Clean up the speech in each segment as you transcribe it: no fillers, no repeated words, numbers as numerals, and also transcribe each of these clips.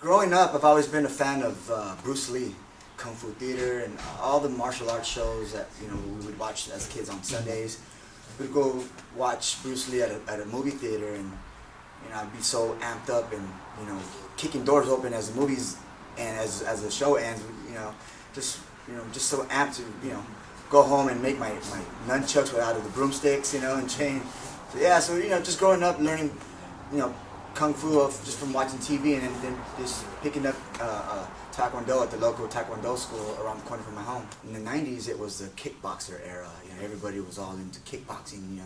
Growing up, I've always been a fan of Bruce Lee, Kung Fu Theater, and all the martial arts shows that we would watch as kids on Sundays. We'd go watch Bruce Lee at a movie theater, and I'd be so amped up and kicking doors open as the movies and as the show ends. Just just so amped to go home and make my nunchucks out of the broomsticks, and chain. So yeah, so just growing up learning kung fu just from watching TV, and then just picking up taekwondo at the local taekwondo school around the corner from my home. In the 90s, it was the kickboxer era. Everybody was all into kickboxing.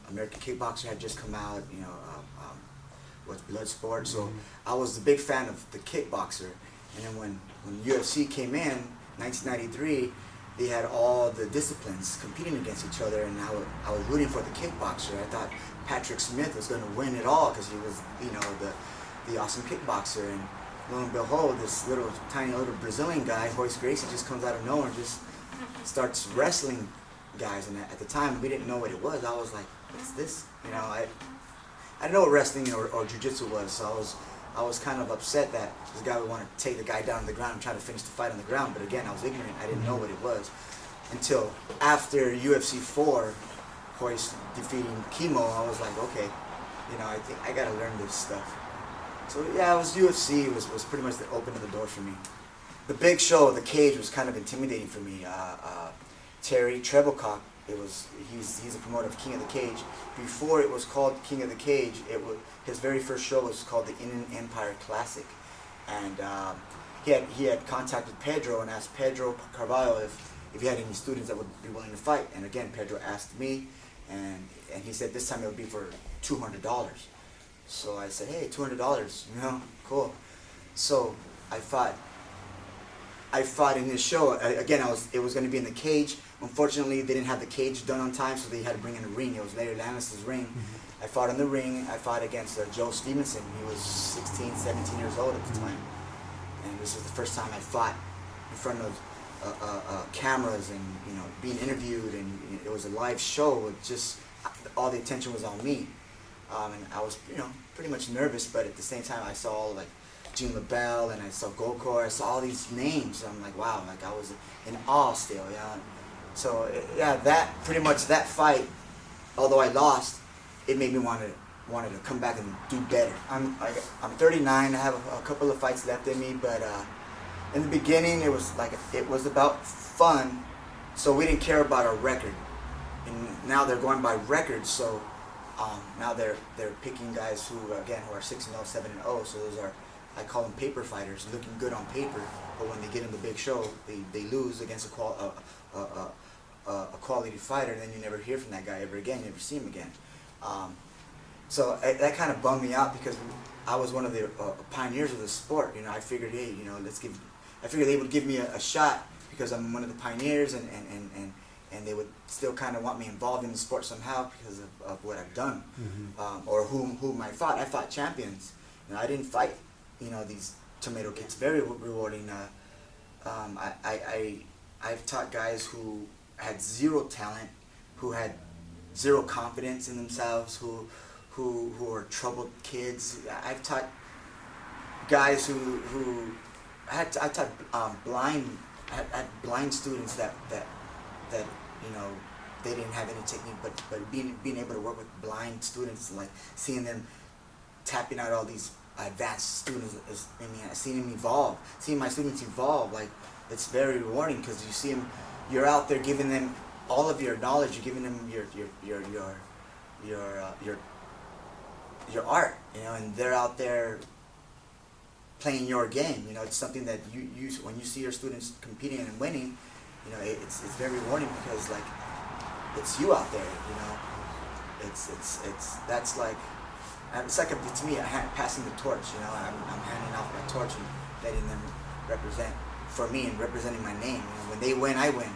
American Kickboxer had just come out. Was Bloodsport. So I was a big fan of the kickboxer. And then when UFC came in, 1993, they had all the disciplines competing against each other, and I was rooting for the kickboxer. I thought Patrick Smith was going to win it all because he was, the awesome kickboxer. And lo and behold, this tiny little Brazilian guy, Royce Gracie, just comes out of nowhere and just starts wrestling guys. And at the time, we didn't know what it was. I was like, what's this? I didn't know what wrestling or jiu-jitsu was, so I was kind of upset that this guy would want to take the guy down on the ground and try to finish the fight on the ground. But again, I was ignorant. I didn't know what it was until after UFC 4, Royce defeating Chemo. I was like, okay, I think I gotta learn this stuff. So yeah, it was UFC. It was pretty much the open of the door for me. The big show, the cage, was kind of intimidating for me. Terry Treblecock, he's a promoter of King of the Cage. Before it was called King of the Cage, his very first show was called the Inland Empire Classic, and he had contacted Pedro and asked Pedro Carvalho if he had any students that would be willing to fight. And again, Pedro asked me, and he said this time it would be for $200. So I said, hey, $200, cool. So I fought in this show. Again, it was going to be in the cage. Unfortunately, they didn't have the cage done on time, so they had to bring in a ring. It was Larry Lannis's ring. I fought in the ring. I fought against Joe Stevenson. He was 16, 17 years old at the time. And this was the first time I fought in front of cameras and being interviewed, and it was a live show with just all the attention was on me. And I was pretty much nervous, but at the same time I saw like Gene LaBelle and I saw Gokor. I saw all these names. And I'm like, wow, like I was in awe still, So yeah, that fight, although I lost, it made me wanted to come back and do better. I'm 39. I have a couple of fights left in me, but in the beginning it was about fun, so we didn't care about our record. And now they're going by records, so now they're picking guys who are 6-0, 7-0. So those are, I call them paper fighters, looking good on paper, but when they get in the big show, they lose against a quality fighter, and then you never hear from that guy ever again. You never see him again. So that kind of bummed me out because I was one of the pioneers of the sport. I figured, hey, I figured they would give me a shot because I'm one of the pioneers, and they would still kind of want me involved in the sport somehow because of what I've done, or whom I fought. I fought champions. I didn't fight these tomato kids. Very rewarding. I've taught guys who had zero talent, who had zero confidence in themselves, who were troubled kids. I've taught guys who I taught blind students that they didn't have any technique, but being able to work with blind students, like seeing them tapping out all these advanced students, seeing my students evolve, like it's very rewarding because you see them, you're out there giving them all of your knowledge, you're giving them your art, and they're out there playing your game. It's something that you when you see your students competing and winning, it's very rewarding because like it's you out there, that's like it's like to me passing the torch. I'm handing off my torch and letting them represent for me and representing my name. When they win, I win.